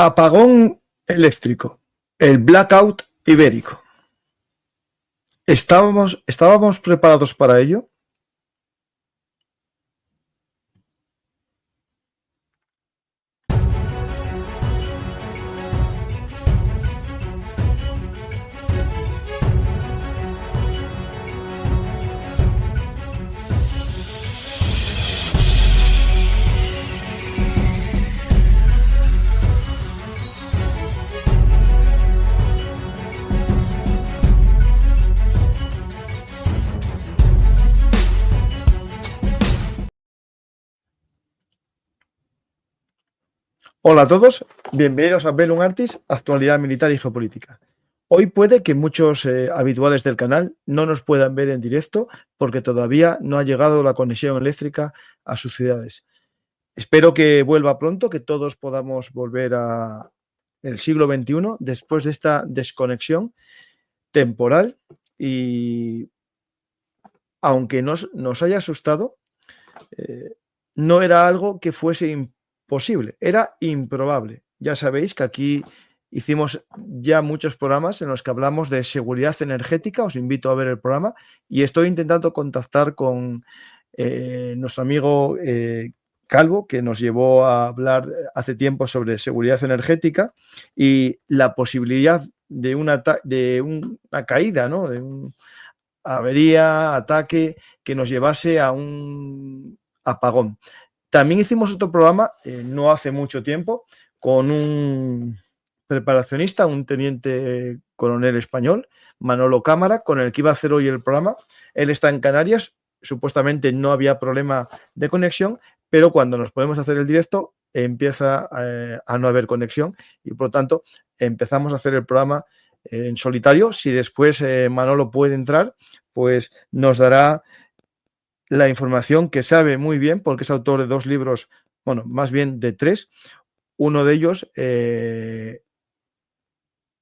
Apagón eléctrico, el blackout ibérico. ¿Estábamos preparados para ello? Hola a todos, bienvenidos a Bellum Artis, actualidad militar y geopolítica. Hoy puede que muchos habituales del canal no nos puedan ver en directo porque todavía no ha llegado la conexión eléctrica a sus ciudades. Espero que vuelva pronto, que todos podamos volver al siglo XXI después de esta desconexión temporal y aunque nos haya asustado, no era algo que fuese imposible, era improbable. Ya sabéis que aquí hicimos ya muchos programas en los que hablamos de seguridad energética, os invito a ver el programa y estoy intentando contactar con nuestro amigo Calvo, que nos llevó a hablar hace tiempo sobre seguridad energética y la posibilidad de una caída, ¿no? De una avería, ataque que nos llevase a un apagón. También hicimos otro programa no hace mucho tiempo con un preparacionista, un teniente coronel español, Manolo Cámara, con el que iba a hacer hoy el programa. Él está en Canarias, supuestamente no había problema de conexión, pero cuando nos podemos hacer el directo empieza a no haber conexión y por lo tanto empezamos a hacer el programa en solitario. Si después Manolo puede entrar, pues nos dará la información que sabe muy bien porque es autor de 2 libros, bueno, más bien de 3, uno de ellos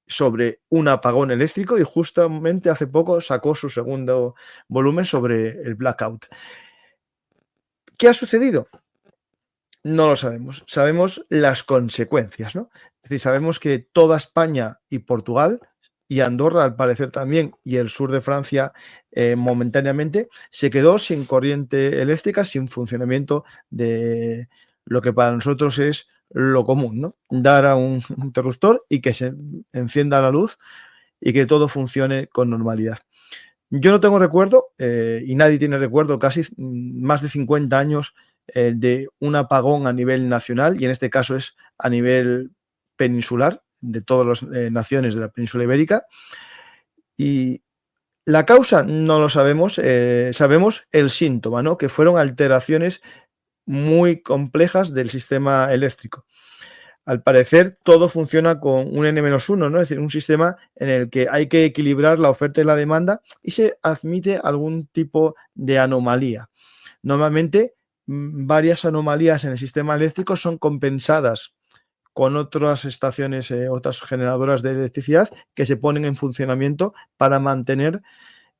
sobre un apagón eléctrico y justamente hace poco sacó su segundo volumen sobre el blackout. ¿Qué ha sucedido? No lo sabemos. Sabemos las consecuencias, ¿no? Es decir, sabemos que toda España y Portugal y Andorra, al parecer también, y el sur de Francia momentáneamente, se quedó sin corriente eléctrica, sin funcionamiento de lo que para nosotros es lo común, ¿no? Dar a un interruptor y que se encienda la luz y que todo funcione con normalidad. Yo no tengo recuerdo, y nadie tiene recuerdo, casi más de 50 años de un apagón a nivel nacional, y en este caso es a nivel peninsular, de todas las naciones de la península ibérica. Y la causa no lo sabemos, sabemos el síntoma, ¿no? Que fueron alteraciones muy complejas del sistema eléctrico. Al parecer, todo funciona con un N-1, ¿no? Es decir, un sistema en el que hay que equilibrar la oferta y la demanda y se admite algún tipo de anomalía. Normalmente, varias anomalías en el sistema eléctrico son compensadas con otras estaciones, otras generadoras de electricidad que se ponen en funcionamiento para mantener,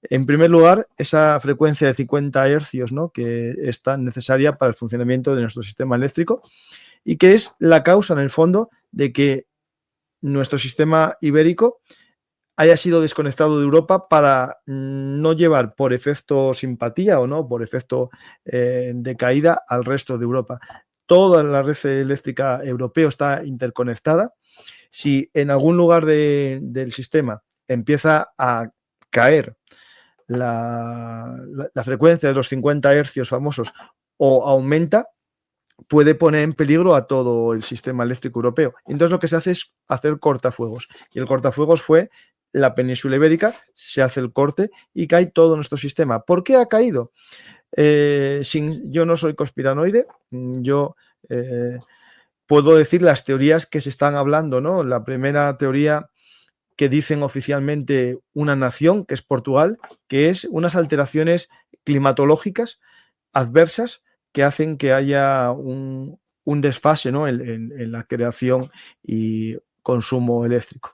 en primer lugar, esa frecuencia de 50 hercios, ¿no? Que es tan necesaria para el funcionamiento de nuestro sistema eléctrico y que es la causa, en el fondo, de que nuestro sistema ibérico haya sido desconectado de Europa para no llevar por efecto simpatía o no, por efecto de caída al resto de Europa. Toda la red eléctrica europea está interconectada. Si en algún lugar del sistema empieza a caer la frecuencia de los 50 hercios famosos o aumenta, puede poner en peligro a todo el sistema eléctrico europeo. Entonces lo que se hace es hacer cortafuegos. Y el cortafuegos fue la península ibérica, se hace el corte y cae todo nuestro sistema. ¿Por qué ha caído? Yo no soy conspiranoide, yo puedo decir las teorías que se están hablando, ¿no? La primera teoría que dicen oficialmente una nación, que es Portugal, que es unas alteraciones climatológicas adversas que hacen que haya un desfase, ¿no? en la creación y consumo eléctrico.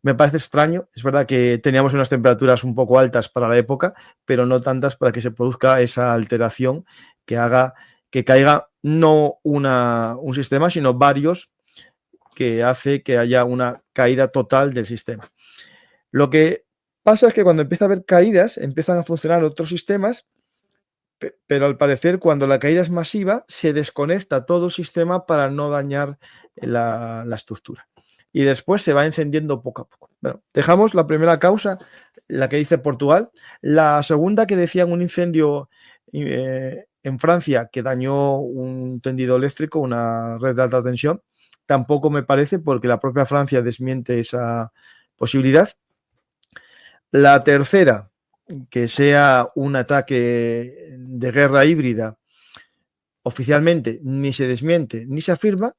Me parece extraño, es verdad que teníamos unas temperaturas un poco altas para la época, pero no tantas para que se produzca esa alteración que haga que caiga no un sistema, sino varios que hace que haya una caída total del sistema. Lo que pasa es que cuando empieza a haber caídas, empiezan a funcionar otros sistemas, pero al parecer cuando la caída es masiva, se desconecta todo el sistema para no dañar la estructura. Y después se va encendiendo poco a poco. Bueno, dejamos la primera causa, la que dice Portugal. La segunda, que decían un incendio en Francia que dañó un tendido eléctrico, una red de alta tensión, tampoco me parece, porque la propia Francia desmiente esa posibilidad. La tercera, que sea un ataque de guerra híbrida, oficialmente ni se desmiente ni se afirma.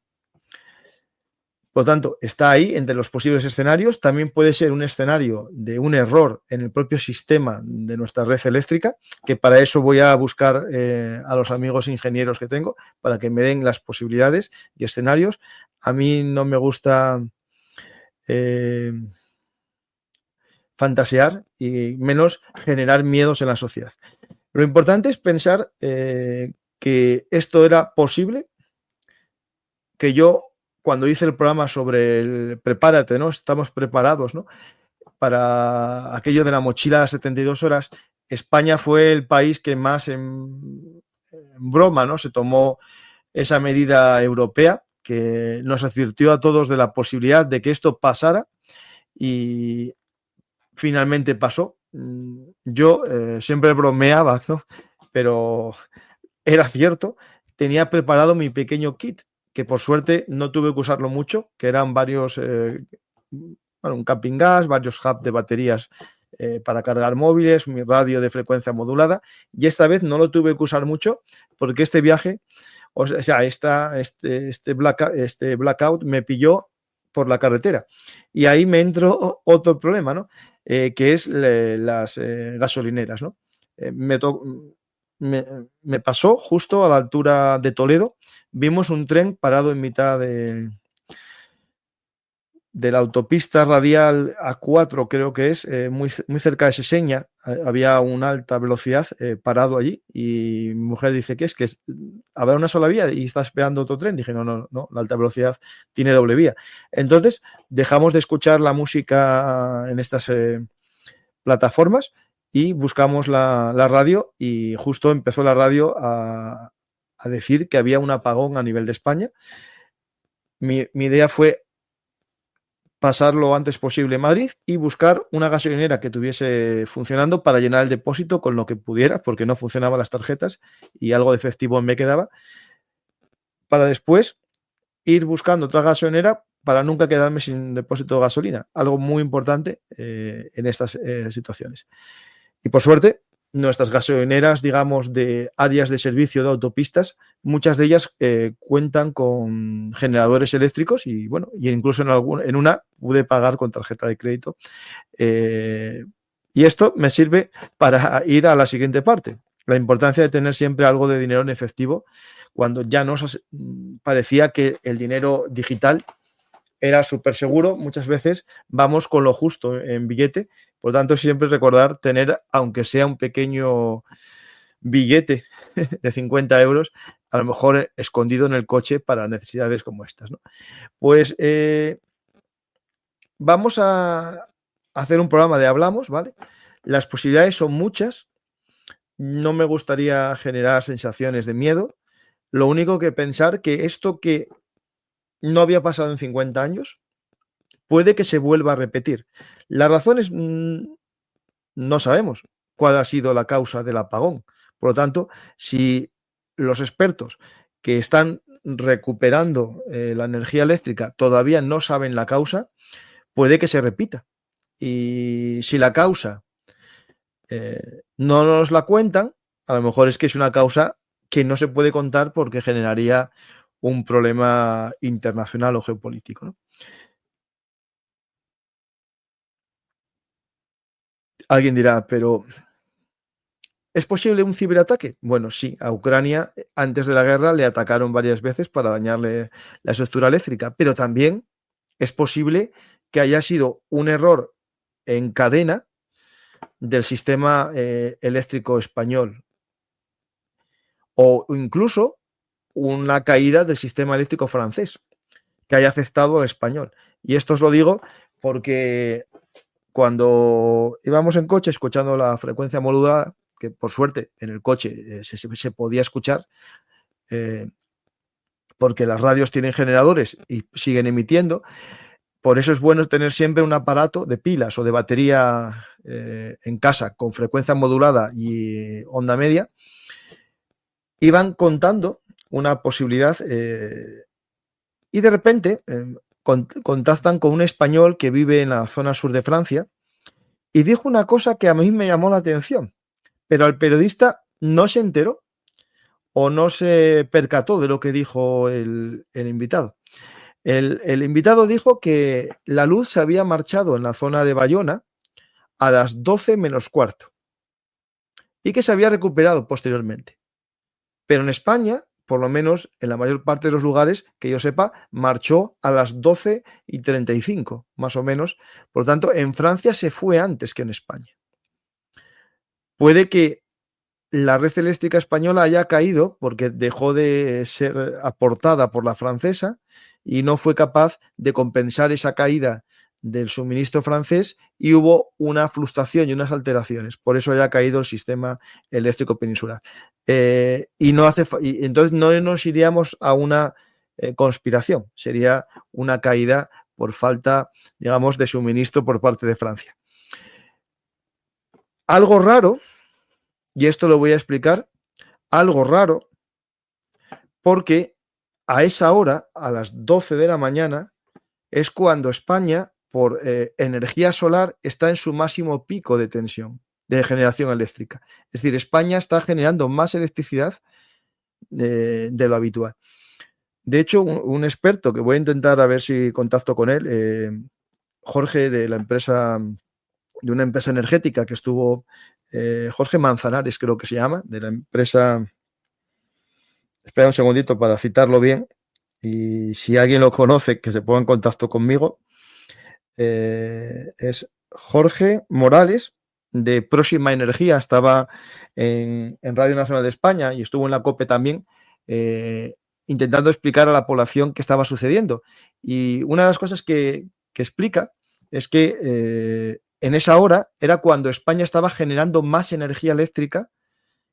Por lo tanto, está ahí entre los posibles escenarios. También puede ser un escenario de un error en el propio sistema de nuestra red eléctrica, que para eso voy a buscar a los amigos ingenieros que tengo, para que me den las posibilidades y escenarios. A mí no me gusta fantasear y menos generar miedos en la sociedad. Lo importante es pensar que esto era posible, que yo, cuando hice el programa sobre el prepárate, ¿no? Estamos preparados, ¿no? Para aquello de la mochila a 72 horas, España fue el país que más en broma, ¿no? Se tomó esa medida europea que nos advirtió a todos de la posibilidad de que esto pasara y finalmente pasó. Yo siempre bromeaba, ¿no? Pero era cierto. Tenía preparado mi pequeño kit, que por suerte no tuve que usarlo mucho, que eran varios, bueno, un camping gas, varios hubs de baterías para cargar móviles, mi radio de frecuencia modulada, y esta vez no lo tuve que usar mucho porque este viaje, o sea, este blackout me pilló por la carretera. Y ahí me entró otro problema, ¿no? Que es las gasolineras, ¿no? Me pasó justo a la altura de Toledo. Vimos un tren parado en mitad de la autopista radial A4, creo que es, muy cerca de Seseña. Había una alta velocidad parado allí y mi mujer dice que habrá una sola vía y está esperando otro tren. Dije, no, la alta velocidad tiene doble vía. Entonces dejamos de escuchar la música en estas plataformas y buscamos la radio, y justo empezó la radio a decir que había un apagón a nivel de España. Mi idea fue pasar lo antes posible en Madrid y buscar una gasolinera que tuviese funcionando para llenar el depósito con lo que pudiera, porque no funcionaban las tarjetas y algo de efectivo me quedaba, para después ir buscando otra gasolinera para nunca quedarme sin depósito de gasolina, algo muy importante en estas situaciones. Y por suerte, nuestras gasolineras, digamos, de áreas de servicio de autopistas, muchas de ellas cuentan con generadores eléctricos y, bueno, y incluso en una pude pagar con tarjeta de crédito. Y esto me sirve para ir a la siguiente parte, la importancia de tener siempre algo de dinero en efectivo cuando ya nos parecía que el dinero digital era súper seguro. Muchas veces vamos con lo justo en billete. Por lo tanto, siempre recordar tener, aunque sea un pequeño billete de 50 euros, a lo mejor escondido en el coche para necesidades como estas, ¿no? Pues vamos a hacer un programa de Hablamos, ¿vale? Las posibilidades son muchas. No me gustaría generar sensaciones de miedo. Lo único que pensar que esto que no había pasado en 50 años, puede que se vuelva a repetir. Las razones no sabemos cuál ha sido la causa del apagón. Por lo tanto, si los expertos que están recuperando la energía eléctrica todavía no saben la causa, puede que se repita. Y si la causa no nos la cuentan, a lo mejor es que es una causa que no se puede contar porque generaría un problema internacional o geopolítico, ¿no? Alguien dirá, pero ¿es posible un ciberataque? Bueno, sí, a Ucrania antes de la guerra le atacaron varias veces para dañarle la estructura eléctrica, pero también es posible que haya sido un error en cadena del sistema eléctrico español, o incluso una caída del sistema eléctrico francés. que haya afectado al español. Y esto os lo digo porque cuando íbamos en coche escuchando la frecuencia modulada, que por suerte en el coche se podía escuchar, porque las radios tienen generadores y siguen emitiendo. Por eso es bueno tener siempre un aparato de pilas o de batería en casa con frecuencia modulada y onda media. Iban contando una posibilidad y de repente contactan con un español que vive en la zona sur de Francia y dijo una cosa que a mí me llamó la atención, pero el periodista no se enteró o no se percató de lo que dijo el invitado. El invitado dijo que la luz se había marchado en la zona de Bayona a las 12 menos cuarto y que se había recuperado posteriormente. Pero en España, por lo menos en la mayor parte de los lugares, que yo sepa, marchó a las 12:35, más o menos. Por lo tanto, en Francia se fue antes que en España. Puede que la red eléctrica española haya caído porque dejó de ser aportada por la francesa y no fue capaz de compensar esa caída del suministro francés y hubo una fluctuación y unas alteraciones. Por eso haya caído el sistema eléctrico peninsular. Y entonces no nos iríamos a una conspiración, sería una caída por falta, digamos, de suministro por parte de Francia. Algo raro, y esto lo voy a explicar, algo raro, porque a esa hora, a las 12 de la mañana, es cuando España, por energía solar, está en su máximo pico de tensión, de generación eléctrica. Es decir, España está generando más electricidad de lo habitual. De hecho, un experto, que voy a intentar a ver si contacto con él, Jorge, de una empresa energética que estuvo, Jorge Manzanares creo que se llama, de la empresa, espera un segundito para citarlo bien, y si alguien lo conoce, que se ponga en contacto conmigo, es Jorge Morales, de Próxima Energía, estaba en Radio Nacional de España y estuvo en la COPE también, intentando explicar a la población qué estaba sucediendo. Y una de las cosas que explica es que en esa hora era cuando España estaba generando más energía eléctrica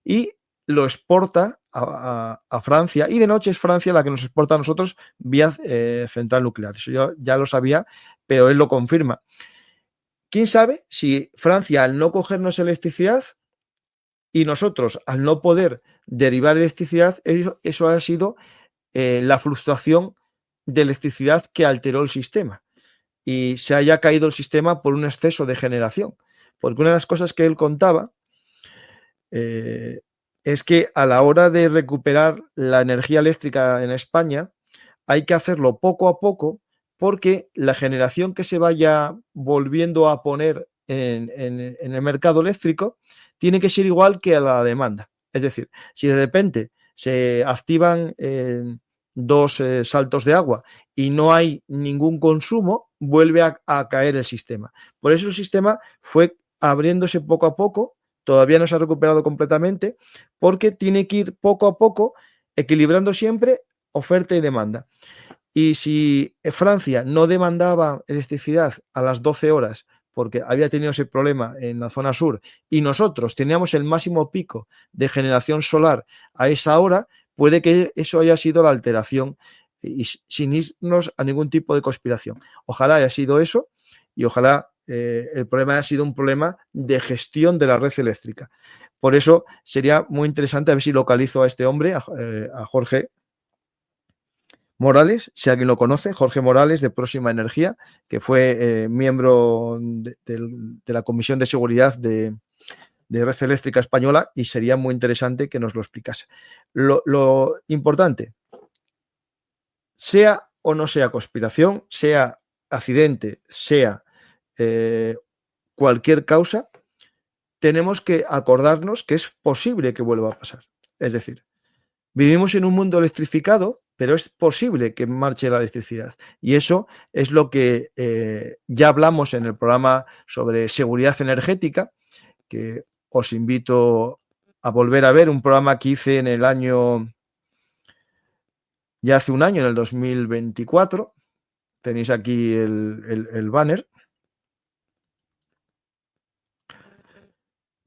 y lo exporta a Francia, y de noche es Francia la que nos exporta a nosotros vía central nuclear. Eso yo ya lo sabía, pero él lo confirma. ¿Quién sabe si Francia, al no cogernos electricidad y nosotros, al no poder derivar electricidad, eso ha sido la fluctuación de electricidad que alteró el sistema y se haya caído el sistema por un exceso de generación? Porque una de las cosas que él contaba es que a la hora de recuperar la energía eléctrica en España hay que hacerlo poco a poco, porque la generación que se vaya volviendo a poner en el mercado eléctrico tiene que ser igual que a la demanda. Es decir, si de repente se activan dos saltos de agua y no hay ningún consumo, vuelve a caer el sistema. Por eso el sistema fue abriéndose poco a poco. Todavía no se ha recuperado completamente, porque tiene que ir poco a poco equilibrando siempre oferta y demanda. Y si Francia no demandaba electricidad a las 12 horas porque había tenido ese problema en la zona sur y nosotros teníamos el máximo pico de generación solar a esa hora, puede que eso haya sido la alteración, y sin irnos a ningún tipo de conspiración. Ojalá haya sido eso y ojalá el problema haya sido un problema de gestión de la red eléctrica. Por eso sería muy interesante a ver si localizo a este hombre, a Jorge Morales, si alguien lo conoce, Jorge Morales, de Próxima Energía, que fue miembro de la Comisión de Seguridad de Red Eléctrica Española, y sería muy interesante que nos lo explicase. Lo importante, sea o no sea conspiración, sea accidente, sea cualquier causa, tenemos que acordarnos que es posible que vuelva a pasar. Es decir, vivimos en un mundo electrificado, pero es posible que marche la electricidad. Y eso es lo que ya hablamos en el programa sobre seguridad energética, que os invito a volver a ver, un programa que hice en el año, ya hace un año, en el 2024, Tenéis aquí el banner,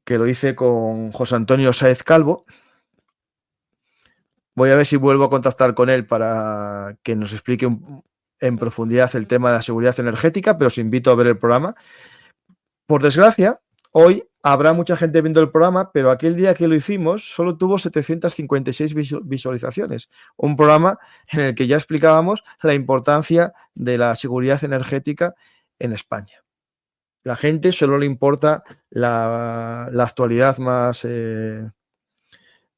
que lo hice con José Antonio Sáez Calvo. Voy a ver si vuelvo a contactar con él para que nos explique en profundidad el tema de la seguridad energética, pero os invito a ver el programa. Por desgracia, hoy habrá mucha gente viendo el programa, pero aquel día que lo hicimos solo tuvo 756 visualizaciones. Un programa en el que ya explicábamos la importancia de la seguridad energética en España. La gente solo le importa la actualidad más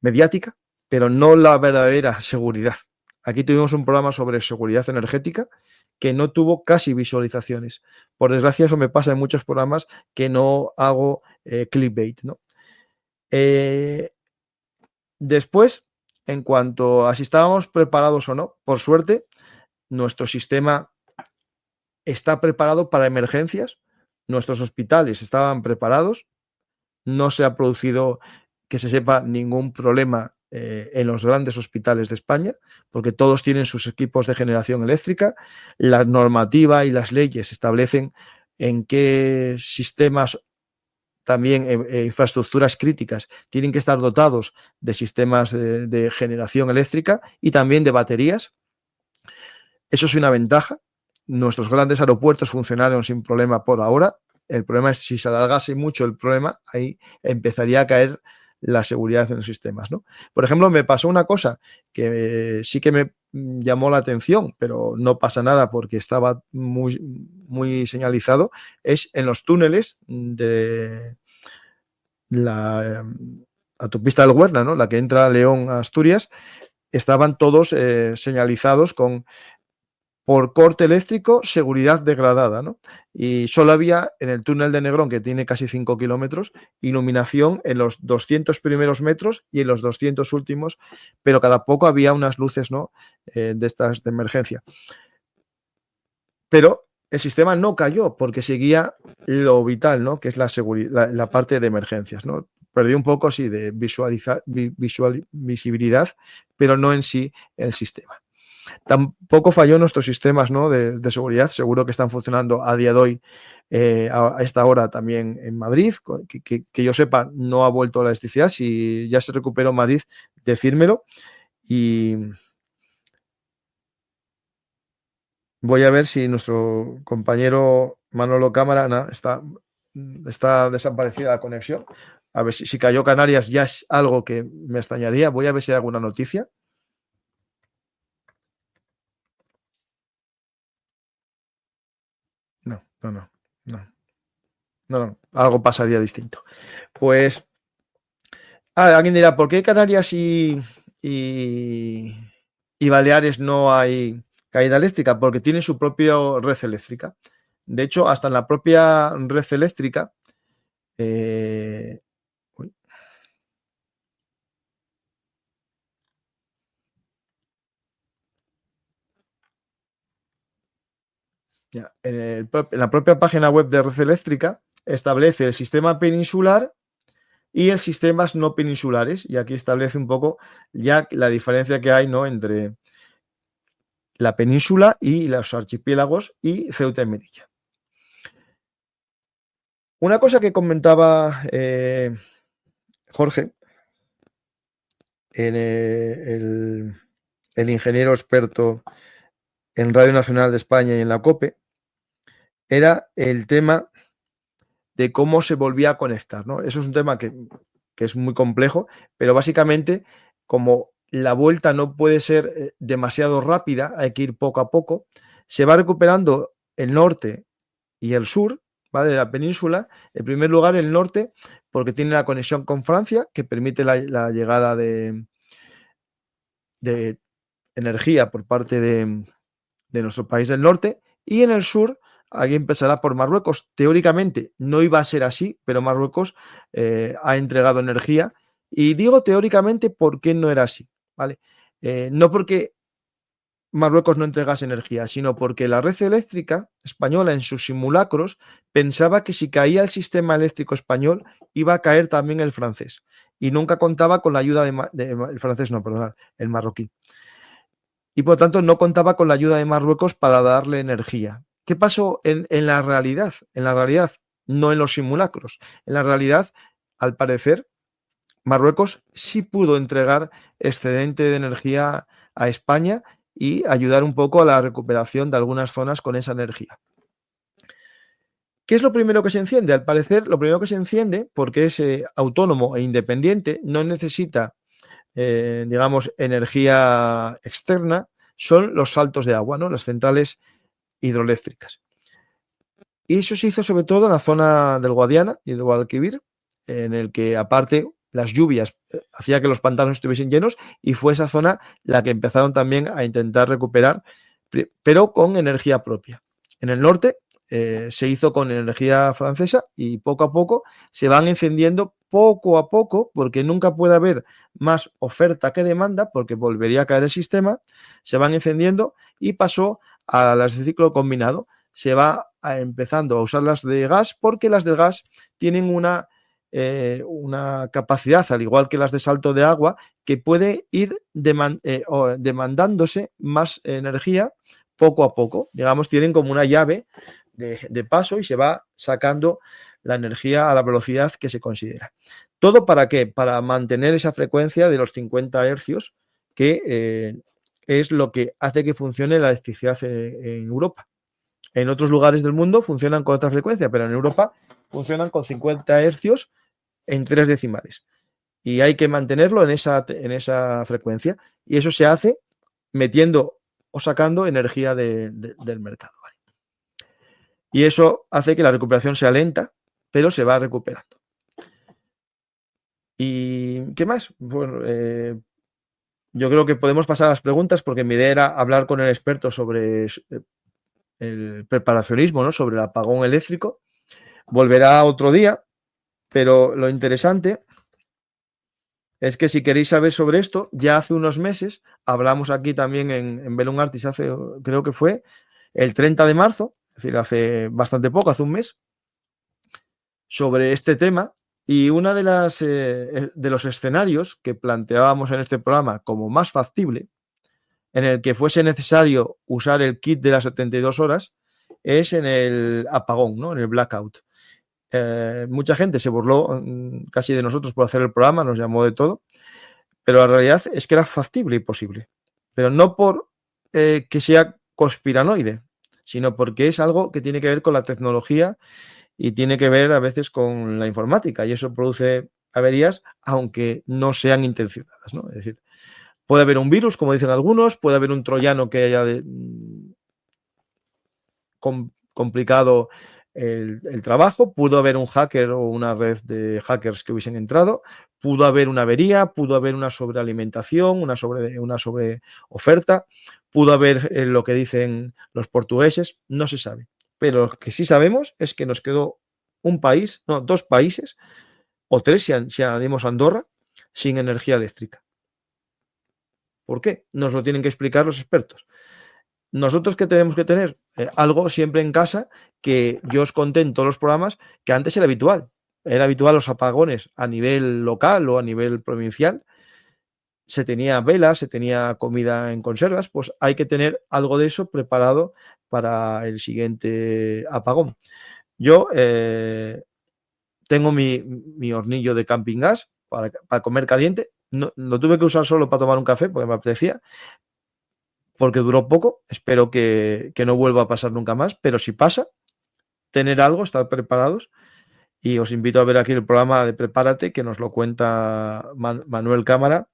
mediática, pero no la verdadera seguridad. Aquí tuvimos un programa sobre seguridad energética que no tuvo casi visualizaciones. Por desgracia, eso me pasa en muchos programas que no hago clickbait, ¿no? Después, en cuanto a si estábamos preparados o no, por suerte, nuestro sistema está preparado para emergencias. Nuestros hospitales estaban preparados. No se ha producido, que se sepa, ningún problema en los grandes hospitales de España, porque todos tienen sus equipos de generación eléctrica. La normativa y las leyes establecen en qué sistemas, también infraestructuras críticas, tienen que estar dotados de sistemas de generación eléctrica y también de baterías. Eso es una ventaja. Nuestros grandes aeropuertos funcionaron sin problema por ahora. El problema es si se alargase mucho el problema, ahí empezaría a caer la seguridad en los sistemas, ¿no? Por ejemplo, me pasó una cosa que sí que me llamó la atención, pero no pasa nada porque estaba muy, muy señalizado, es en los túneles de la autopista del Huerna, ¿no? La que entra a León a Asturias, estaban todos señalizados con por corte eléctrico, seguridad degradada, ¿no? Y solo había en el túnel de Negrón, que tiene casi 5 kilómetros, iluminación en los 200 primeros metros y en los 200 últimos, pero cada poco había unas luces, ¿no? De estas de emergencia. Pero el sistema no cayó porque seguía lo vital, ¿no? Que es la seguridad, la parte de emergencias, ¿no? Perdí un poco, sí, de visibilidad, pero no en sí el sistema. Tampoco falló nuestros sistemas, ¿no? de seguridad. Seguro que están funcionando a día de hoy, a esta hora también en Madrid. Que yo sepa, no ha vuelto la electricidad. Si ya se recuperó Madrid, decírmelo. Y voy a ver si nuestro compañero Manolo Cámara está desaparecida la conexión. A ver si cayó Canarias ya es algo que me extrañaría. Voy a ver si hay alguna noticia. No, algo pasaría distinto. Pues alguien dirá, ¿por qué Canarias y Baleares no hay caída eléctrica? Porque tienen su propia red eléctrica. De hecho, hasta en la propia red eléctrica, en la propia página web de red eléctrica establece el sistema peninsular y el sistemas no peninsulares. Y aquí establece un poco ya la diferencia que hay, ¿no? Entre la península y los archipiélagos y Ceuta y Melilla. Una cosa que comentaba Jorge, el ingeniero experto en Radio Nacional de España y en la COPE, era el tema de cómo se volvía a conectar, ¿no? Eso es un tema que es muy complejo, pero básicamente, como la vuelta no puede ser demasiado rápida, hay que ir poco a poco, se va recuperando el norte y el sur, ¿vale? De la península. En primer lugar, el norte, porque tiene la conexión con Francia, que permite la llegada de energía por parte de nuestro país del norte, y en el sur, aquí empezará por Marruecos. Teóricamente no iba a ser así, pero Marruecos ha entregado energía. Y digo teóricamente porque no era así, ¿vale? No porque Marruecos no entregase energía, sino porque la red eléctrica española en sus simulacros pensaba que si caía el sistema eléctrico español iba a caer también el francés, y nunca contaba con la ayuda el francés, no, perdón, el marroquí. y por tanto no contaba con la ayuda de Marruecos para darle energía. ¿Qué pasó en la realidad? En la realidad, no en los simulacros. En la realidad, al parecer, Marruecos sí pudo entregar excedente de energía a España y ayudar un poco a la recuperación de algunas zonas con esa energía. ¿Qué es lo primero que se enciende? Al parecer, lo primero que se enciende, porque es autónomo e independiente, no necesita, digamos, energía externa, son los saltos de agua, ¿no? Las centrales hidroeléctricas. Y eso se hizo sobre todo en la zona del Guadiana y del Guadalquivir, en el que aparte las lluvias hacía que los pantanos estuviesen llenos y fue esa zona la que empezaron también a intentar recuperar, pero con energía propia. En el norte se hizo con energía francesa y poco a poco se van encendiendo poco a poco, porque nunca puede haber más oferta que demanda, porque volvería a caer el sistema, se van encendiendo y pasó a las de ciclo combinado. Se va empezando a usar las de gas porque las de gas tienen una capacidad, al igual que las de salto de agua, que puede ir demandándose más energía poco a poco. Digamos, tienen como una llave de paso y se va sacando la energía a la velocidad que se considera. ¿Todo para qué? Para mantener esa frecuencia de los 50 hercios, que es lo que hace que funcione la electricidad en Europa. En otros lugares del mundo funcionan con otra frecuencia, pero en Europa funcionan con 50 hercios en 3 decimales. Y hay que mantenerlo en esa frecuencia. Y eso se hace metiendo o sacando energía del mercado. ¿Vale? Y eso hace que la recuperación sea lenta, pero se va recuperando. ¿Y qué más? Bueno, yo creo que podemos pasar a las preguntas porque mi idea era hablar con el experto sobre el preparacionismo, ¿no? Sobre el apagón eléctrico. Volverá otro día, pero lo interesante es que si queréis saber sobre esto, ya hace unos meses hablamos aquí también en Belum Artis, creo que fue el 30 de marzo, es decir, hace bastante poco, hace un mes, sobre este tema. Y una de los escenarios que planteábamos en este programa como más factible, en el que fuese necesario usar el kit de las 72 horas, es en el apagón, ¿no? En el blackout. Mucha gente se burló casi de nosotros por hacer el programa, nos llamó de todo, pero la realidad es que era factible y posible. Pero no por que sea conspiranoide, sino porque es algo que tiene que ver con la tecnología y tiene que ver a veces con la informática, y eso produce averías, aunque no sean intencionadas, ¿no? Es decir, puede haber un virus, como dicen algunos, puede haber un troyano que haya complicado el trabajo, pudo haber un hacker o una red de hackers que hubiesen entrado, pudo haber una avería, pudo haber una sobrealimentación, una sobreoferta, pudo haber lo que dicen los portugueses, no se sabe. Pero lo que sí sabemos es que nos quedó un país, no, 2 países, o 3 si añadimos Andorra, sin energía eléctrica. ¿Por qué? Nos lo tienen que explicar los expertos. ¿Nosotros qué tenemos que tener? Algo siempre en casa, que yo os conté en todos los programas que antes era habitual. Era habitual los apagones a nivel local o a nivel provincial. Se tenía velas, se tenía comida en conservas, pues hay que tener algo de eso preparado para el siguiente apagón. Yo tengo mi hornillo de camping gas para comer caliente. No, lo tuve que usar solo para tomar un café porque me apetecía, porque duró poco. Espero que no vuelva a pasar nunca más, pero si pasa, tener algo, estar preparados. Y os invito a ver aquí el programa de Prepárate, que nos lo cuenta Manuel Cámara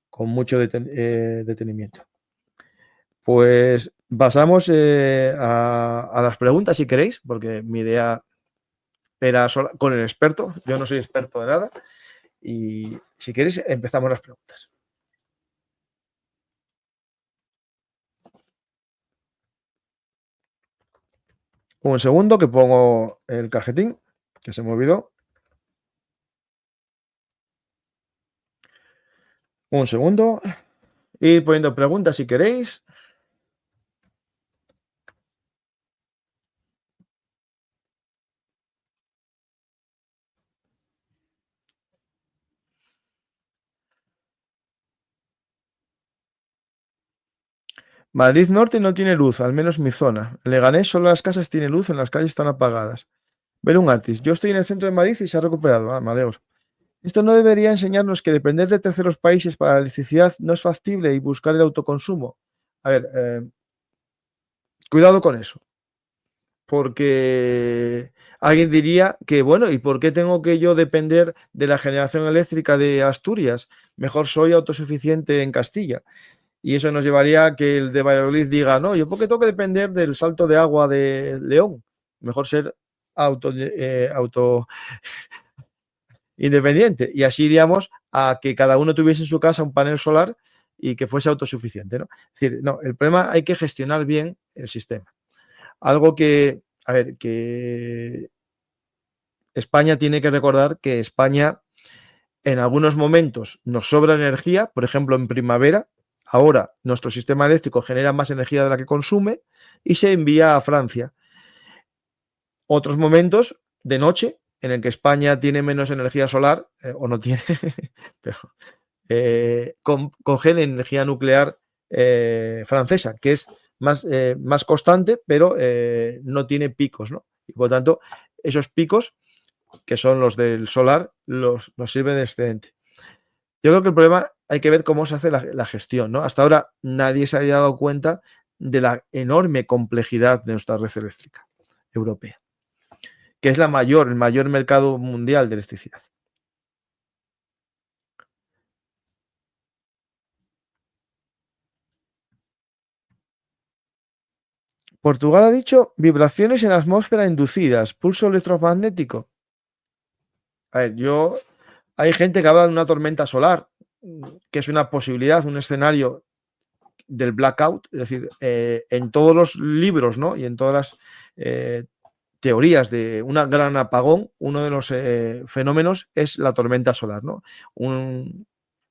con mucho detenimiento. Pues pasamos a las preguntas, si queréis, porque mi idea era con el experto. Yo no soy experto de nada. Y si queréis, empezamos las preguntas. Un segundo que pongo el cajetín, que se me olvidó. Un segundo. Ir poniendo preguntas si queréis. Madrid Norte no tiene luz, al menos mi zona. En Leganés solo las casas tienen luz, en las calles están apagadas. Ver un artist. Yo estoy en el centro de Madrid y se ha recuperado. Ah, me alegro. Esto no debería enseñarnos que depender de terceros países para la electricidad no es factible y buscar el autoconsumo. A ver, cuidado con eso. Porque alguien diría que, bueno, ¿y por qué tengo que yo depender de la generación eléctrica de Asturias? Mejor soy autosuficiente en Castilla. Y eso nos llevaría a que el de Valladolid diga, no, yo porque tengo que depender del salto de agua de León. Mejor ser auto independiente. Y así iríamos a que cada uno tuviese en su casa un panel solar y que fuese autosuficiente, ¿no? Es decir, no, el problema hay que gestionar bien el sistema. Algo que, a ver, que España tiene que recordar que España en algunos momentos nos sobra energía, por ejemplo en primavera, ahora nuestro sistema eléctrico genera más energía de la que consume y se envía a Francia. Otros momentos de noche en el que España tiene menos energía solar o no tiene, pero cogen energía nuclear francesa, que es más constante, pero no tiene picos, ¿no? Y por lo tanto, esos picos, que son los del solar, nos sirven de excedente. Yo creo que el problema hay que ver cómo se hace la gestión, ¿no? Hasta ahora nadie se había dado cuenta de la enorme complejidad de nuestra red eléctrica europea, que es el mayor mercado mundial de electricidad. Portugal ha dicho vibraciones en la atmósfera inducidas, pulso electromagnético. A ver, hay gente que habla de una tormenta solar, que es una posibilidad, un escenario del blackout, es decir, en todos los libros, ¿no? Y en todas las teorías de un gran apagón, uno de los fenómenos es la tormenta solar, ¿no?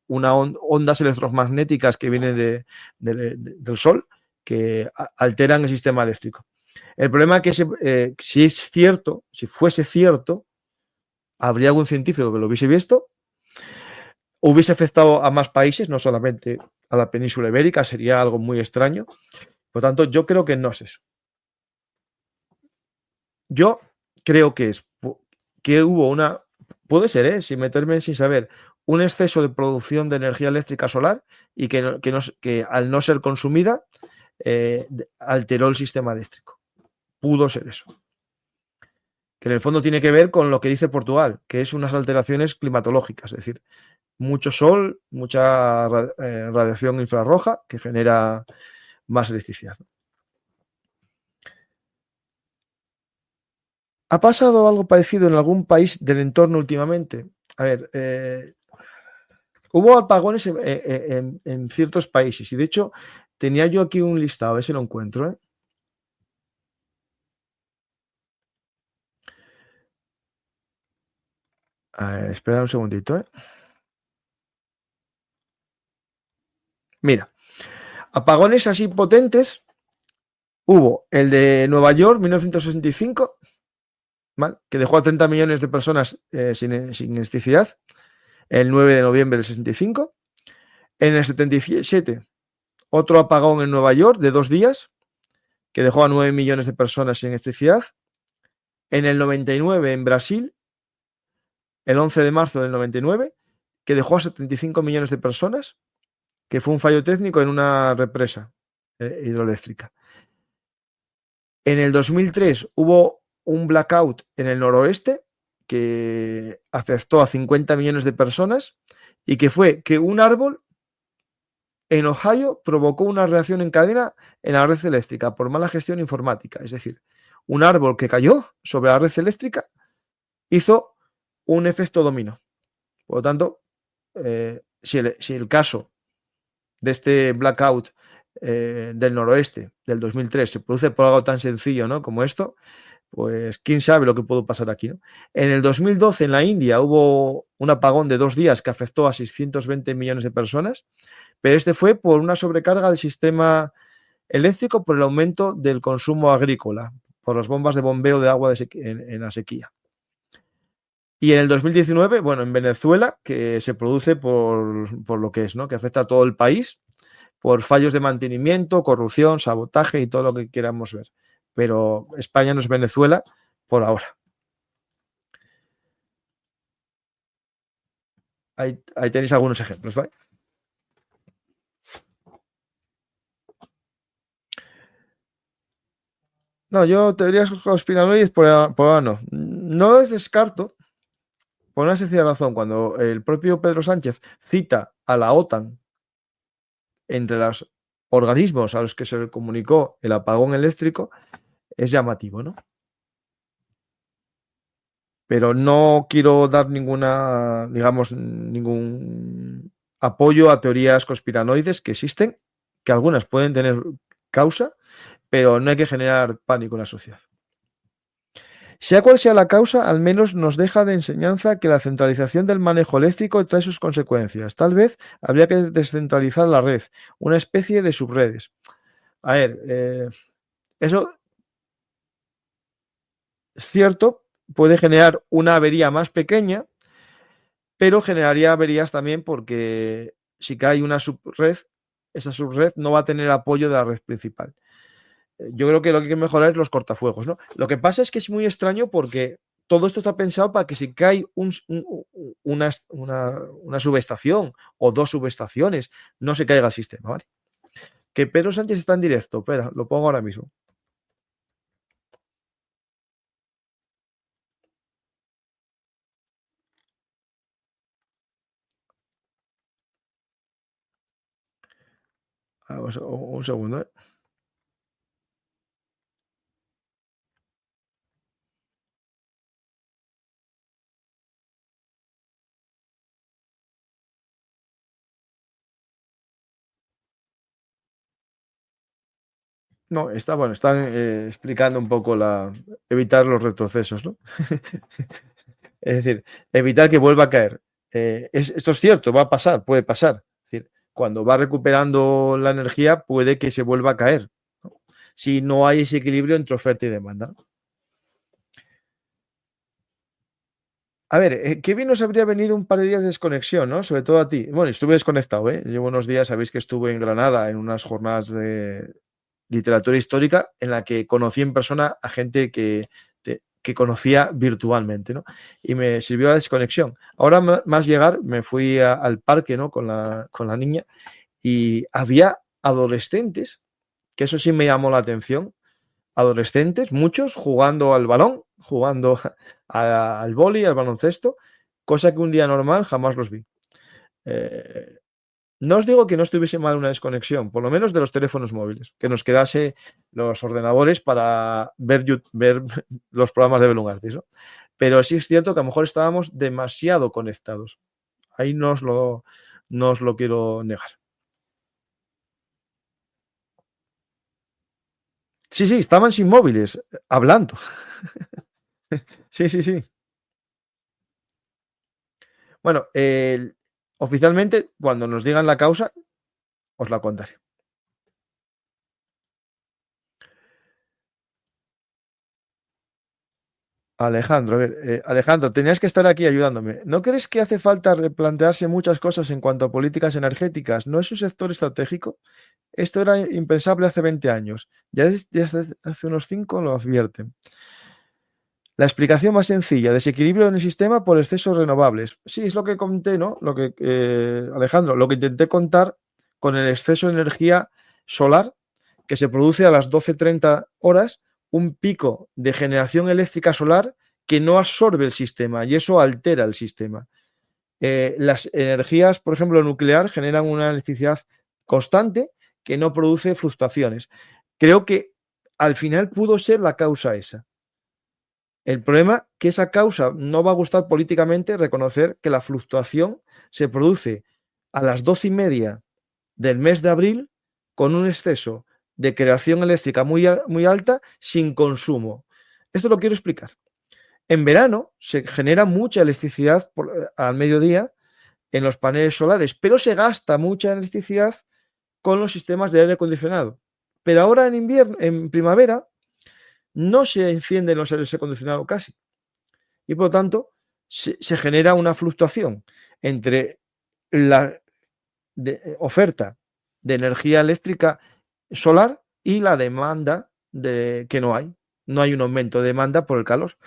Ondas electromagnéticas que vienen del Sol que alteran el sistema eléctrico. El problema es que si es cierto, si fuese cierto, habría algún científico que lo hubiese visto, hubiese afectado a más países, no solamente a la península ibérica, sería algo muy extraño. Por lo tanto, yo creo que no es eso. Yo creo que puede ser, sin meterme sin saber, un exceso de producción de energía eléctrica solar y que al no ser consumida alteró el sistema eléctrico. Pudo ser eso. Que en el fondo tiene que ver con lo que dice Portugal, que es unas alteraciones climatológicas, es decir, mucho sol, mucha radiación infrarroja que genera más electricidad. ¿Ha pasado algo parecido en algún país del entorno últimamente? A ver, hubo apagones en ciertos países y de hecho tenía yo aquí un listado, a ver si lo encuentro. Espera un segundito. Mira, apagones así potentes. Hubo el de Nueva York, 1965, ¿vale? Que dejó a 30 millones de personas sin electricidad, el 9 de noviembre del 65. En el 77, otro apagón en Nueva York de 2 días, que dejó a 9 millones de personas sin electricidad. En el 99, en Brasil, el 11 de marzo del 99, que dejó a 75 millones de personas, que fue un fallo técnico en una represa hidroeléctrica. En el 2003 hubo un blackout en el noroeste que afectó a 50 millones de personas y que fue que un árbol en Ohio provocó una reacción en cadena en la red eléctrica por mala gestión informática. Es decir, un árbol que cayó sobre la red eléctrica hizo un efecto dominó. Por lo tanto, si el caso de este blackout del noroeste del 2003 se produce por algo tan sencillo, ¿no?, como esto, pues quién sabe lo que pudo pasar aquí, ¿no? En el 2012 en la India hubo un apagón de 2 días que afectó a 620 millones de personas, pero este fue por una sobrecarga del sistema eléctrico por el aumento del consumo agrícola, por las bombas de bombeo de agua en la sequía. Y en el 2019, bueno, en Venezuela, que se produce por lo que es, ¿no?, que afecta a todo el país, por fallos de mantenimiento, corrupción, sabotaje y todo lo que queramos ver. Pero España no es Venezuela por ahora. Ahí tenéis algunos ejemplos, ¿vale? No, yo teorías conspiranoides por ahora no. No les descarto por una sencilla razón. Cuando el propio Pedro Sánchez cita a la OTAN entre los organismos a los que se le comunicó el apagón eléctrico, es llamativo, ¿no? Pero no quiero dar ninguna, digamos, ningún apoyo a teorías conspiranoides que existen, que algunas pueden tener causa, pero no hay que generar pánico en la sociedad. Sea cual sea la causa, al menos nos deja de enseñanza que la centralización del manejo eléctrico trae sus consecuencias. Tal vez habría que descentralizar la red, una especie de subredes. A ver, eso es cierto, puede generar una avería más pequeña, pero generaría averías también porque si cae una subred, esa subred no va a tener apoyo de la red principal. Yo creo que lo que hay que mejorar es los cortafuegos, ¿no? Lo que pasa es que es muy extraño porque todo esto está pensado para que si cae una subestación o dos subestaciones, no se caiga el sistema, ¿vale? Que Pedro Sánchez está en directo, espera, lo pongo ahora mismo. Un segundo, ¿eh? No, están explicando un poco evitar los retrocesos, ¿no? Es decir, evitar que vuelva a caer. Esto es cierto, va a pasar, puede pasar. Es decir, cuando va recuperando la energía, puede que se vuelva a caer, ¿no? Si no hay ese equilibrio entre oferta y demanda, ¿no? A ver, qué bien nos habría venido un par de días de desconexión, ¿no? Sobre todo a ti. Bueno, estuve desconectado, ¿eh? Llevo unos días, sabéis que estuve en Granada en unas jornadas de literatura histórica en la que conocí en persona a gente que conocía virtualmente, ¿no? Y me sirvió la desconexión. Ahora más llegar, me fui al parque, ¿no? Con la niña y había adolescentes, que eso sí me llamó la atención, adolescentes, muchos jugando al balón, jugando al vóley, al baloncesto, cosa que un día normal jamás los vi. Eh, no os digo que no estuviese mal una desconexión, por lo menos de los teléfonos móviles, que nos quedase los ordenadores para ver los programas de Belungartis, ¿no? Pero sí es cierto que a lo mejor estábamos demasiado conectados. Ahí no os lo quiero negar. Sí, sí, estaban sin móviles, hablando. Sí, sí, sí. Bueno, oficialmente, cuando nos digan la causa, os la contaré. Alejandro, a ver, Alejandro, tenías que estar aquí ayudándome. ¿No crees que hace falta replantearse muchas cosas en cuanto a políticas energéticas? ¿No es un sector estratégico? Esto era impensable hace 20 años. Ya desde hace unos 5 lo advierten. La explicación más sencilla, desequilibrio en el sistema por excesos renovables. Sí, es lo que conté, ¿no? Alejandro, lo que intenté contar con el exceso de energía solar que se produce a las 12:30 horas, un pico de generación eléctrica solar que no absorbe el sistema y eso altera el sistema. Las energías, por ejemplo, nuclear, generan una electricidad constante que no produce fluctuaciones. Creo que al final pudo ser la causa esa. El problema que esa causa no va a gustar políticamente reconocer que la fluctuación se produce a las 12:30 del mes de abril con un exceso de creación eléctrica muy alta sin consumo. Esto lo quiero explicar. En verano se genera mucha electricidad al mediodía en los paneles solares, pero se gasta mucha electricidad con los sistemas de aire acondicionado. Pero ahora en invierno, en primavera, no se encienden los aires acondicionados casi. Y por lo tanto, se genera una fluctuación entre la oferta de energía eléctrica solar y la demanda que no hay. No hay un aumento de demanda por el calor.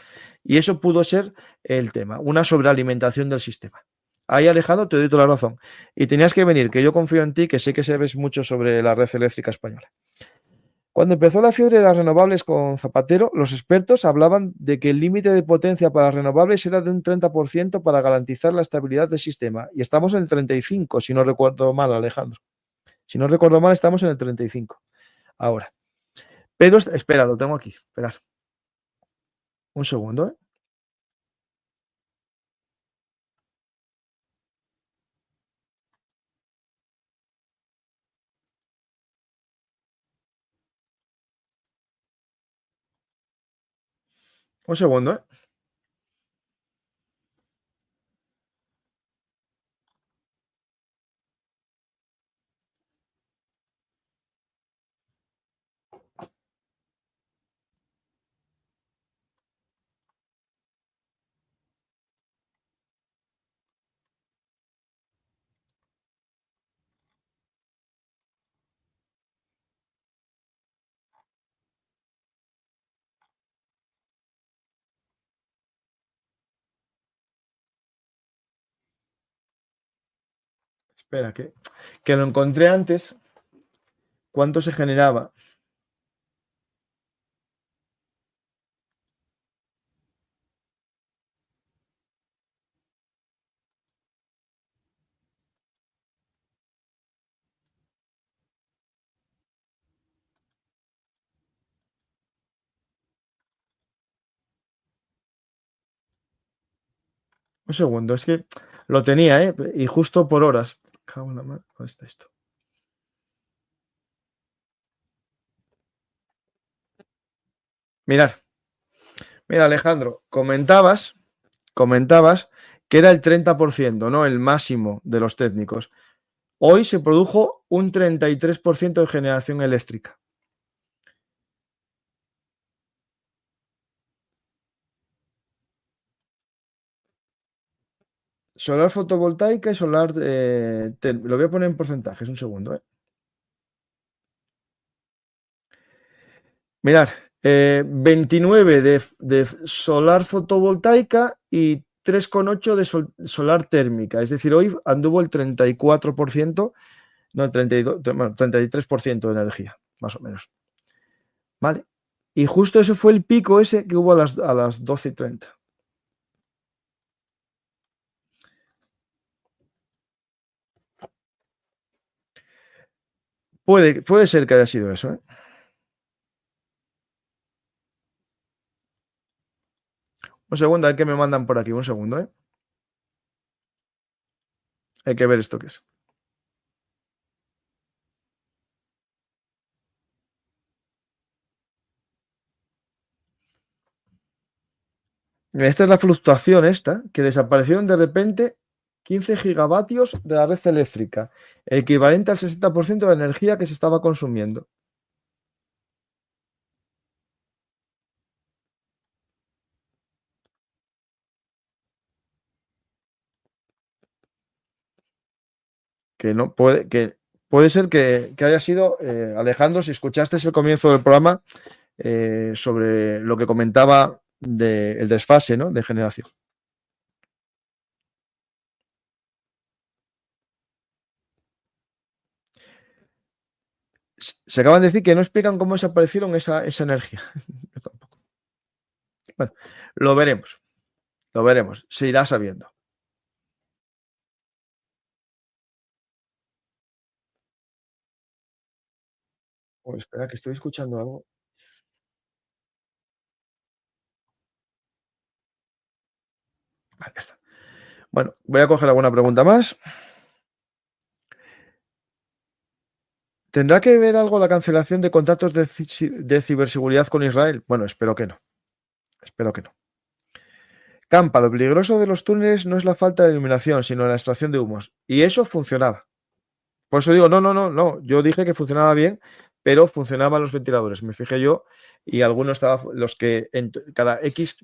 Y eso pudo ser el tema, una sobrealimentación del sistema. Ahí, Alejandro, te doy toda la razón. Y tenías que venir, que yo confío en ti, que sé que sabes mucho sobre la red eléctrica española. Cuando empezó la fiebre de las renovables con Zapatero, los expertos hablaban de que el límite de potencia para las renovables era de un 30% para garantizar la estabilidad del sistema. Y estamos en el 35%, si no recuerdo mal, Alejandro. Si no recuerdo mal, estamos en el 35% ahora. Pero, espera, lo tengo aquí. Esperad. Un segundo, ¿eh? Un segundo, ¿eh? Espera, que lo encontré antes. ¿Cuánto se generaba? Un segundo, es que lo tenía, ¿eh? Y justo por horas. Cago en la mar. ¿Dónde está esto? Mirad, mira, Alejandro, comentabas que era el 30%, ¿no? El máximo de los técnicos. Hoy se produjo un 33% de generación eléctrica. Solar fotovoltaica y solar. Lo voy a poner en porcentajes, un segundo, ¿eh? Mirad, 29 de solar fotovoltaica y 3,8 de solar térmica. Es decir, hoy anduvo el 34%, no, el 32, bueno, 33% de energía, más o menos. ¿Vale? Y justo ese fue el pico ese que hubo a las 12:30. Puede ser que haya sido eso, ¿eh? Un segundo, a ver qué me mandan por aquí. Un segundo, ¿eh? Hay que ver esto qué es. Esta es la fluctuación que desaparecieron de repente 15 gigavatios de la red eléctrica, equivalente al 60% de la energía que se estaba consumiendo. Que puede ser que haya sido, Alejandro, si escuchaste el comienzo del programa, sobre lo que comentaba del desfase, ¿no? De generación. Se acaban de decir que no explican cómo desaparecieron esa energía. Yo tampoco. Bueno, lo veremos, se irá sabiendo. Espera, que estoy escuchando algo. Vale, ya está. Bueno, voy a coger alguna pregunta más. ¿Tendrá que ver algo la cancelación de contratos de ciberseguridad con Israel? Bueno, espero que no. Espero que no. Campa, lo peligroso de los túneles no es la falta de iluminación, sino la extracción de humos. Y eso funcionaba. Por eso digo, no, no, no, no. Yo dije que funcionaba bien, pero funcionaban los ventiladores. Me fijé yo y los que en cada X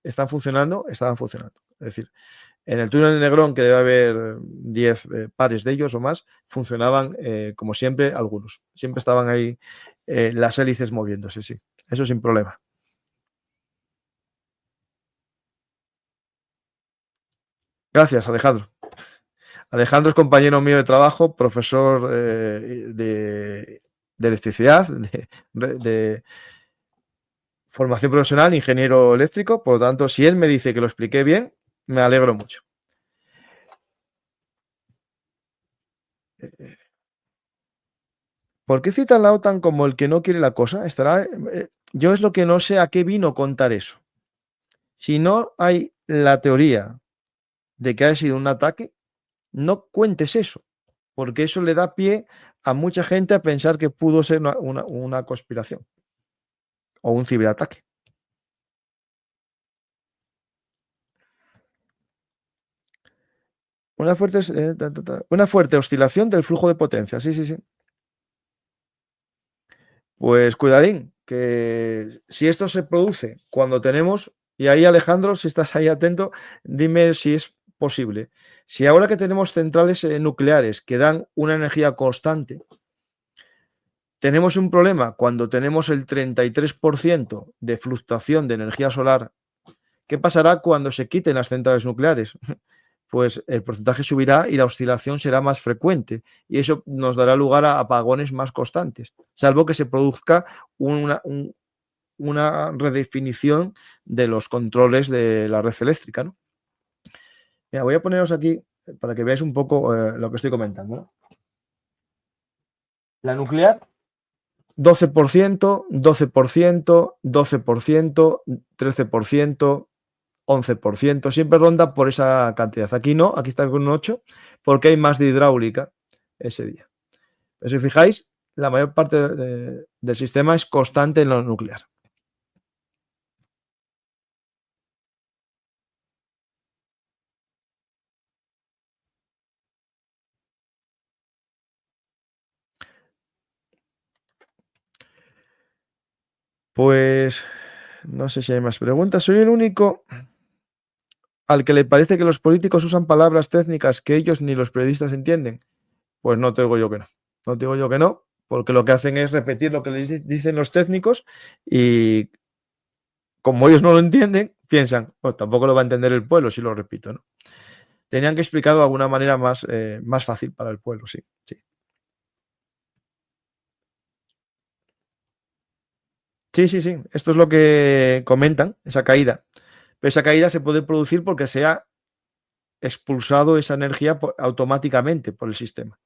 estaban funcionando. Es decir, En el túnel de Negrón, que debe haber 10 pares de ellos o más, funcionaban como siempre algunos. Siempre estaban ahí las hélices moviéndose, sí. Eso sin problema. Gracias, Alejandro. Alejandro es compañero mío de trabajo, profesor de electricidad, de formación profesional, ingeniero eléctrico. Por lo tanto, si él me dice que lo expliqué bien, me alegro mucho. ¿Por qué citan la OTAN como el que no quiere la cosa? Yo es lo que no sé a qué vino contar eso. Si no hay la teoría de que haya sido un ataque, no cuentes eso, porque eso le da pie a mucha gente a pensar que pudo ser una conspiración o un ciberataque. Una fuerte oscilación del flujo de potencia. Sí, sí, sí. Pues cuidadín, que si esto se produce cuando tenemos, y ahí Alejandro, si estás ahí atento, dime si es posible. Si ahora que tenemos centrales nucleares que dan una energía constante, tenemos un problema cuando tenemos el 33% de fluctuación de energía solar, ¿qué pasará cuando se quiten las centrales nucleares? Pues el porcentaje subirá y la oscilación será más frecuente y eso nos dará lugar a apagones más constantes, salvo que se produzca una redefinición de los controles de la red eléctrica, ¿no? Mira, voy a poneros aquí para que veáis un poco lo que estoy comentando, ¿no? La nuclear, 12%, 12%, 12%, 13%, 11%, siempre ronda por esa cantidad. Aquí no, aquí está con un 8, porque hay más de hidráulica ese día. Pero si fijáis, la mayor parte del sistema es constante en lo nuclear. Pues no sé si hay más preguntas. Soy el único al que le parece que los políticos usan palabras técnicas que ellos ni los periodistas entienden. Pues no te digo yo que no. No te digo yo que no, porque lo que hacen es repetir lo que les dicen los técnicos y como ellos no lo entienden, piensan, oh, tampoco lo va a entender el pueblo si lo repito, ¿no? Tenían que explicarlo de alguna manera más fácil para el pueblo, sí, sí. Sí, sí, sí. Esto es lo que comentan, esa caída. Pero esa caída se puede producir porque se ha expulsado esa energía automáticamente por el sistema,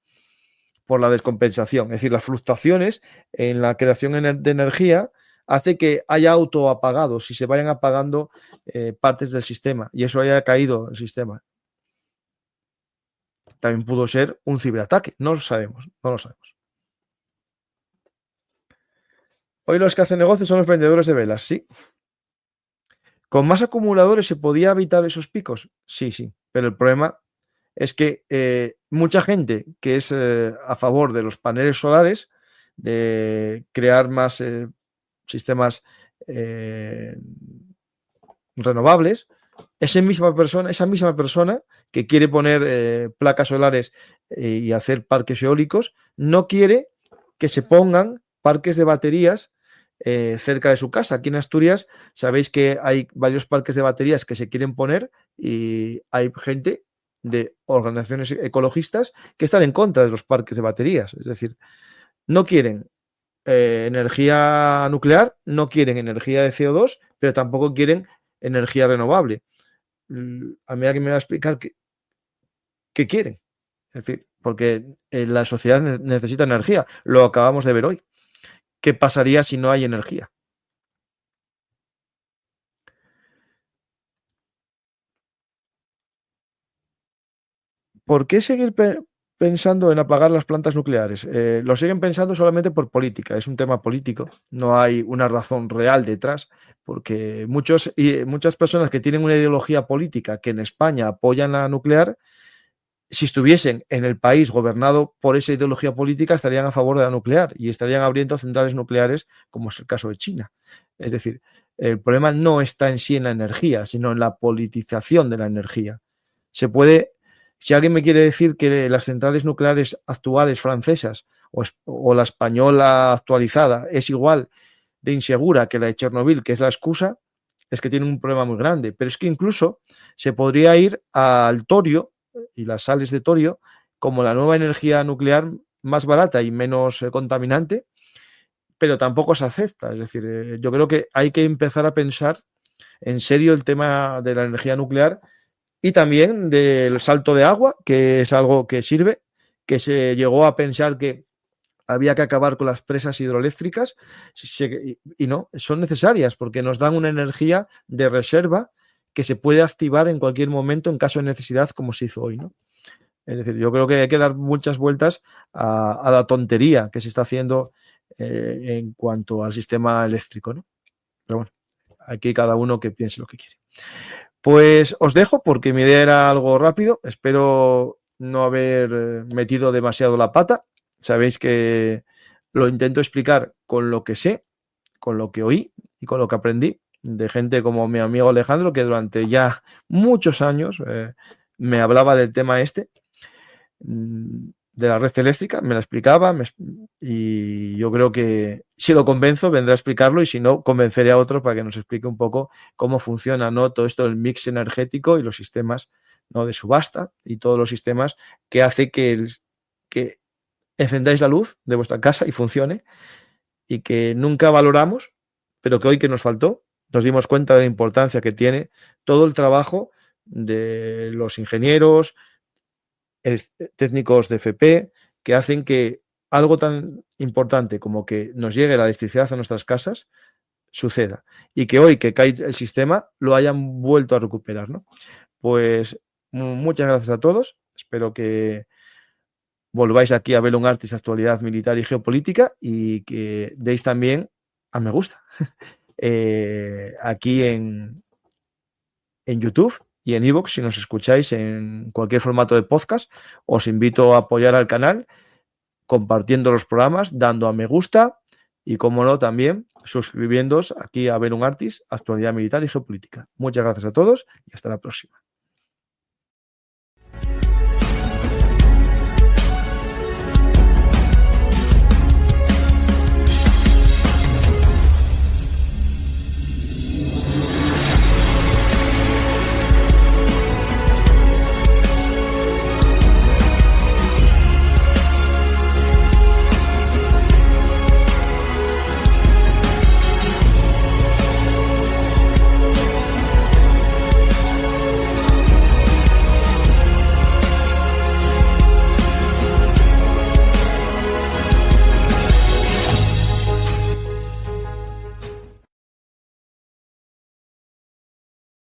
por la descompensación. Es decir, las fluctuaciones en la creación de energía hace que haya autoapagados y se vayan apagando partes del sistema y eso haya caído el sistema. También pudo ser un ciberataque, no lo sabemos, no lo sabemos. Hoy los que hacen negocios son los vendedores de velas, sí. ¿Con más acumuladores se podía evitar esos picos? Sí, sí, pero el problema es que mucha gente que es a favor de los paneles solares, de crear más sistemas renovables, esa misma persona que quiere poner placas solares y hacer parques eólicos, no quiere que se pongan parques de baterías cerca de su casa. Aquí en Asturias sabéis que hay varios parques de baterías que se quieren poner y hay gente de organizaciones ecologistas que están en contra de los parques de baterías. Es decir, no quieren energía nuclear, no quieren energía de CO2, pero tampoco quieren energía renovable. A mí alguien me va a explicar qué quieren. Es decir, porque la sociedad necesita energía. Lo acabamos de ver hoy. ¿Qué pasaría si no hay energía? ¿Por qué seguir pensando en apagar las plantas nucleares? Lo siguen pensando solamente por política, es un tema político, no hay una razón real detrás, porque muchas personas que tienen una ideología política que en España apoyan la nuclear, si estuviesen en el país gobernado por esa ideología política, estarían a favor de la nuclear y estarían abriendo centrales nucleares, como es el caso de China. Es decir, el problema no está en sí en la energía, sino en la politización de la energía. Se puede, si alguien me quiere decir que las centrales nucleares actuales francesas o la española actualizada es igual de insegura que la de Chernobyl, que es la excusa, es que tiene un problema muy grande. Pero es que incluso se podría ir al torio y las sales de torio como la nueva energía nuclear más barata y menos contaminante, pero tampoco se acepta. Es decir, yo creo que hay que empezar a pensar en serio el tema de la energía nuclear y también del salto de agua, que es algo que sirve, que se llegó a pensar que había que acabar con las presas hidroeléctricas y no, son necesarias porque nos dan una energía de reserva que se puede activar en cualquier momento en caso de necesidad, como se hizo hoy, ¿no? Es decir, yo creo que hay que dar muchas vueltas a la tontería que se está haciendo en cuanto al sistema eléctrico, ¿no? Pero bueno, aquí cada uno que piense lo que quiere. Pues os dejo porque mi idea era algo rápido. Espero no haber metido demasiado la pata. Sabéis que lo intento explicar con lo que sé, con lo que oí y con lo que aprendí de gente como mi amigo Alejandro, que durante ya muchos años me hablaba del tema este de la red eléctrica, me la explicaba y yo creo que si lo convenzo vendrá a explicarlo y si no, convenceré a otro para que nos explique un poco cómo funciona, ¿no?, todo esto del mix energético y los sistemas, ¿no?, de subasta y todos los sistemas que hace que encendáis la luz de vuestra casa y funcione y que nunca valoramos, pero que hoy que nos faltó, nos dimos cuenta de la importancia que tiene todo el trabajo de los ingenieros, técnicos de FP, que hacen que algo tan importante como que nos llegue la electricidad a nuestras casas suceda y que hoy que cae el sistema lo hayan vuelto a recuperar, ¿no? Pues muchas gracias a todos, espero que volváis aquí a Bellum Artis, actualidad militar y geopolítica y que deis también a me gusta aquí en YouTube y en iVoox, si nos escucháis en cualquier formato de podcast. Os invito a apoyar al canal compartiendo los programas, dando a me gusta y, como no, también suscribiéndoos aquí a Bellum Artis, actualidad militar y geopolítica. Muchas gracias a todos y hasta la próxima.